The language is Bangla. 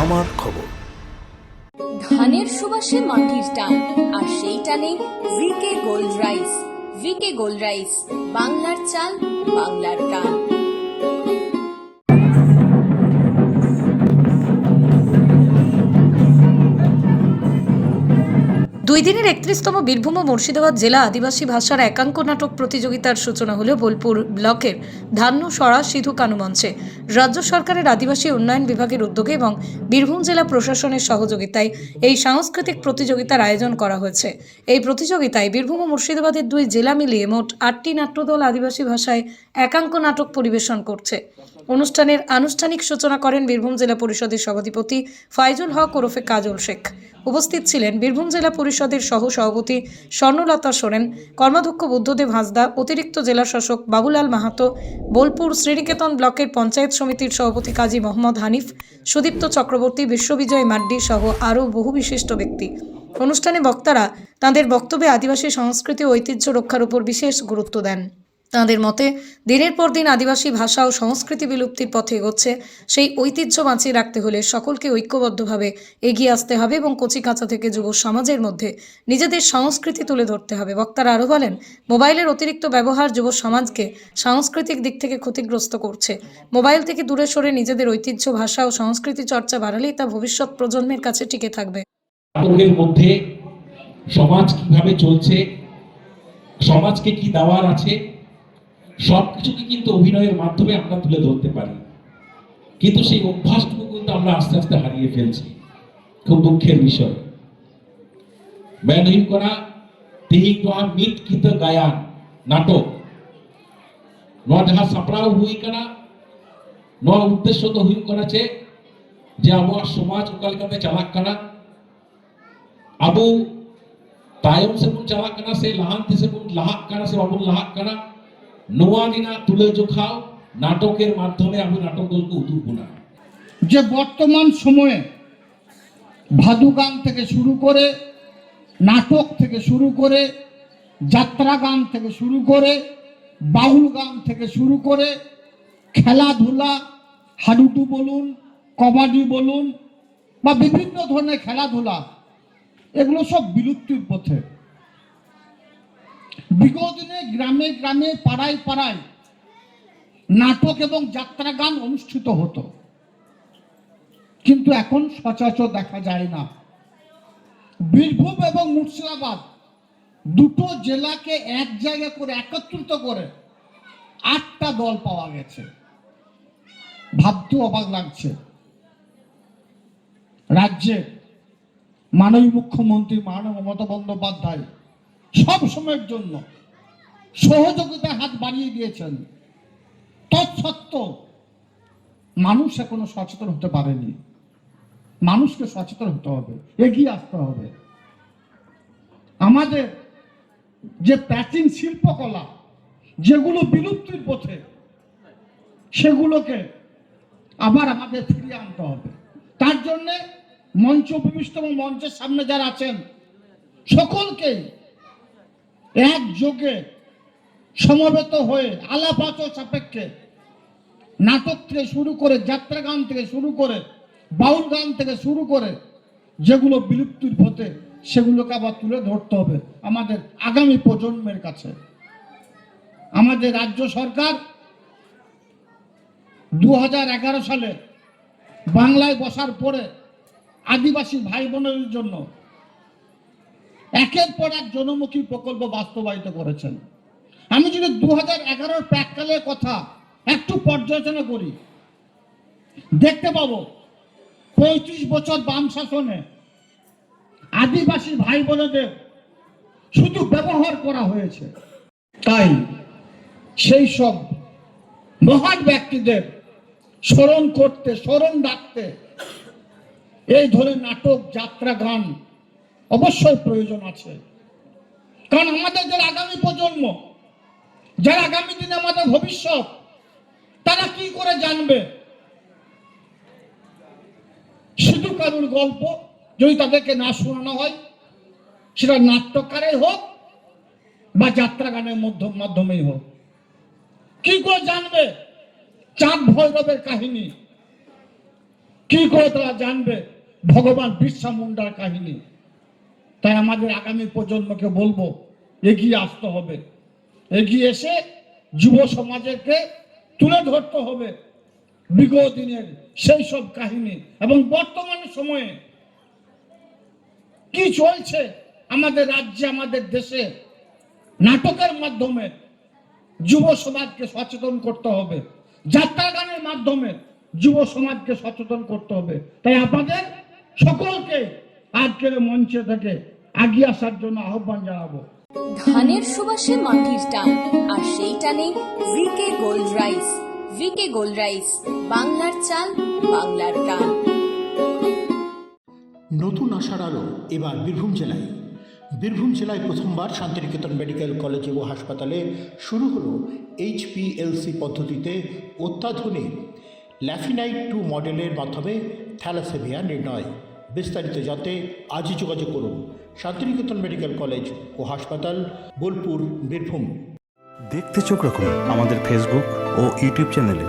আমার খবর। ধানের সুবাসে মাটির টান, আর সেই টানে V K gold rice. V K gold rice, বাংলার চাল, বাংলার গান। দুই দিনের 31তম বীরভূম ও মুর্শিদাবাদ জেলা আদিবাসী ভাষার একাঙ্ক নাটক প্রতিযোগিতার সূচনা হল বোলপুর ব্লকের ধান্যসড়া সিধু কানু মঞ্চে। রাজ্য সরকারের আদিবাসী উন্নয়ন বিভাগের উদ্যোগে এবং বীরভূম জেলা প্রশাসনের সহযোগিতায় এই সাংস্কৃতিক প্রতিযোগিতার আয়োজন করা হয়েছে। এই প্রতিযোগিতায় বীরভূম ও মুর্শিদাবাদের দুই জেলা মিলিয়ে মোট 8টি নাট্যদল আদিবাসী ভাষায় একাঙ্ক নাটক পরিবেশন করছে। অনুষ্ঠানের আনুষ্ঠানিক সূচনা করেন বীরভূম জেলা পরিষদের সভাধিপতি ফাইজুল হক ওরফে কাজল শেখ। উপস্থিত ছিলেন বীরভূম জেলা পরিষদের সহ সভাপতি স্বর্ণলতা সোরেন, কর্মাধ্যক্ষ বুদ্ধদেব হাঁসদা, অতিরিক্ত জেলা শাসক বাবুলাল মাহাতো, বোলপুর শ্রীনিকেতন ব্লকের পঞ্চায়েত সমিতির সভাপতি কাজী মোহাম্মদ হানিফ, সুদীপ্ত চক্রবর্তী, বিশ্ববিজয় মাড্ডি সহ আরও বহু বিশিষ্ট ব্যক্তি। অনুষ্ঠানে বক্তারা তাঁদের বক্তব্যে আদিবাসী সংস্কৃতি ও ঐতিহ্য রক্ষার উপর বিশেষ গুরুত্ব দেন। তাঁদের মতে দিনের পর দিন আদিবাসী ভাষা ও সংস্কৃতি বিলুপ্তির পথে এগোচ্ছে। সেই ঐতিহ্য বাঁচিয়ে রাখতে হলে সকলকে ঐক্যবদ্ধভাবে এগিয়ে আসতে হবে এবং কচিকাঁচা থেকে যুব সমাজের মধ্যে নিজেদের সংস্কৃতি তুলে ধরতে হবে। বক্তারা আরও বলেন, মোবাইলের অতিরিক্ত ব্যবহার যুব সমাজকে সাংস্কৃতিক দিক থেকে ক্ষতিগ্রস্ত করছে। মোবাইল থেকে দূরে সরে নিজেদের ঐতিহ্য, ভাষা ও সংস্কৃতি চর্চা বাড়ালেই তা ভবিষ্যৎ প্রজন্মের কাছে টিকে থাকবে। নাটকের মধ্যে সমাজ কিভাবে চলছে, সমাজকে কি দেওয়ার আছে, সবকিছুকে কিন্তু অভিনয়ের মাধ্যমে আমরা তুলে ধরতে পারি, কিন্তু সেই অভ্যাসটুকু কিন্তু আমরা আস্তে আস্তে হারিয়ে ফেলছি। খুব দুঃখের বিষয়। मैं नहीं करा तेही नोआ मित कित गायन नाटक नोआ जहाँ सापड़ाव हुई कना नोआ उद्देश्य तो हुई कना चे जे आबो समाज ओकालकाते चालाक कना आबो तायम से बुन चालाक कना से लाहांति से बुन लाहाक कना से बाबुन लाहाक कना নোয়া দিনা তুলে জোখাও নাটকের মাধ্যমে আমি নাটক দলকে উদ্যোগ না। যে বর্তমান সময়ে ভাদু গান থেকে শুরু করে, নাটক থেকে শুরু করে, যাত্রা গান থেকে শুরু করে, বাউল গান থেকে শুরু করে, খেলাধুলা, হাডুডু বলুন, কবাডি বলুন বা বিভিন্ন ধরনের খেলাধুলা, এগুলো সব বিলুপ্তির পথে। বিগত দিনে গ্রামে গ্রামে, পাড়ায় পাড়ায় নাটক এবং যাত্রা গান অনুষ্ঠিত হতো, কিন্তু এখন সচরাচর দেখা যায় না। বীরভূম এবং মুর্শিদাবাদ দুটো জেলাকে এক জায়গা করে একত্রিত করে 8টা দল পাওয়া গেছে। ভাবতে অবাক লাগছে। রাজ্যের মাননীয় মুখ্যমন্ত্রী মাননীয় মমতা বন্দ্যোপাধ্যায় সব সময়ের জন্য সহযোগিতার হাত বাড়িয়ে দিয়েছেন, তৎসত্ত্বেও মানুষ এখনো সচেতন হতে পারেনি। মানুষকে সচেতন হতে হবে, এগিয়ে আসতে হবে। আমাদের যে প্রাচীন শিল্পকলা যেগুলো বিলুপ্তির পথে, সেগুলোকে আবার আমাদের ফিরিয়ে আনতে হবে। তার জন্যে মঞ্চ উপবিষ্ট এবং মঞ্চের সামনে যারা আছেন সকলকেই একযোগে সমবেত হয়ে আলাপ আলোচনা সাপেক্ষে নাটক থেকে শুরু করে, যাত্রা গান থেকে শুরু করে, বাউল গান থেকে শুরু করে যেগুলো বিলুপ্তির পথে, সেগুলোকে আবার তুলে ধরতে হবে আমাদের আগামী প্রজন্মের কাছে। আমাদের রাজ্য সরকার 2011 সালে বাংলায় বসার পরে আদিবাসী ভাই বোনের জন্য একের পর এক জনমুখী প্রকল্প বাস্তবায়িত করেছেন। আমি যদি 2011 প্রাককালের কথা একটু পর্যালোচনা করি, দেখতে পাবো 35 বছর বাম শাসনে আদিবাসী ভাই বোনদের শুধু ব্যবহার করা হয়েছে। তাই সেই সব মহান ব্যক্তিদের স্মরণ করতে, স্মরণ রাখতে এই ধরনের নাটক, যাত্রা, গান অবশ্যই প্রয়োজন আছে। কারণ আমাদের যারা আগামী প্রজন্ম, যারা আগামী দিনে আমাদের ভবিষ্যৎ, তারা কি করে জানবে সিধু কানুর গল্প যদি তাদেরকে না শোনানো হয়, সেটা নাট্যকারে হোক বা যাত্রা গানের মাধ্যমেই হোক? কি করে জানবে চাঁদ ভৈরবের কাহিনী? কি করে তারা জানবে ভগবান বিরসা মুন্ডার কাহিনী? তাই আমাদের আগামী প্রজন্মকে বলবো, এগিয়ে আসতে হবে, এগিয়ে এসে যুব সমাজকে তুলে ধরতে হবে বিগত দিনের সেই সব কাহিনী এবং বর্তমান সময়ে কি চলছে আমাদের রাজ্যে, আমাদের দেশে। নাটকের মাধ্যমে যুব সমাজকে সচেতন করতে হবে, যাত্রা গানের মাধ্যমে যুব সমাজকে সচেতন করতে হবে। তাই আপনাদের সকলকে আজকের মঞ্চে থেকে এগিয়ে আসার জন্য আহ্বান জানাবো। ধানের সুবাসে মাটির টান, আর সেই টানে V K gold rice. V K gold rice, বাংলার চাল, বাংলার গান। নতুন আশার আলো এবার বীরভূম জেলায়। বীরভূম জেলায় প্রথমবার শান্তিনিকেতন মেডিকেল কলেজে ও হাসপাতালে শুরু হলো HPLC পদ্ধতিতে অত্যাধুনিক ল্যাফিনাইট-2 মডেলের মাধ্যমে থ্যালাসেমিয়া নির্ণয়। বিস্তারিত জানতে আজই যোগাযোগ করুন শান্তিনিকেতন মেডিকেল কলেজ ও হাসপাতাল, বোলপুর, বীরভূম। দেখতে চোখ রাখুন আমাদের ফেসবুক ও ইউটিউব চ্যানেলে।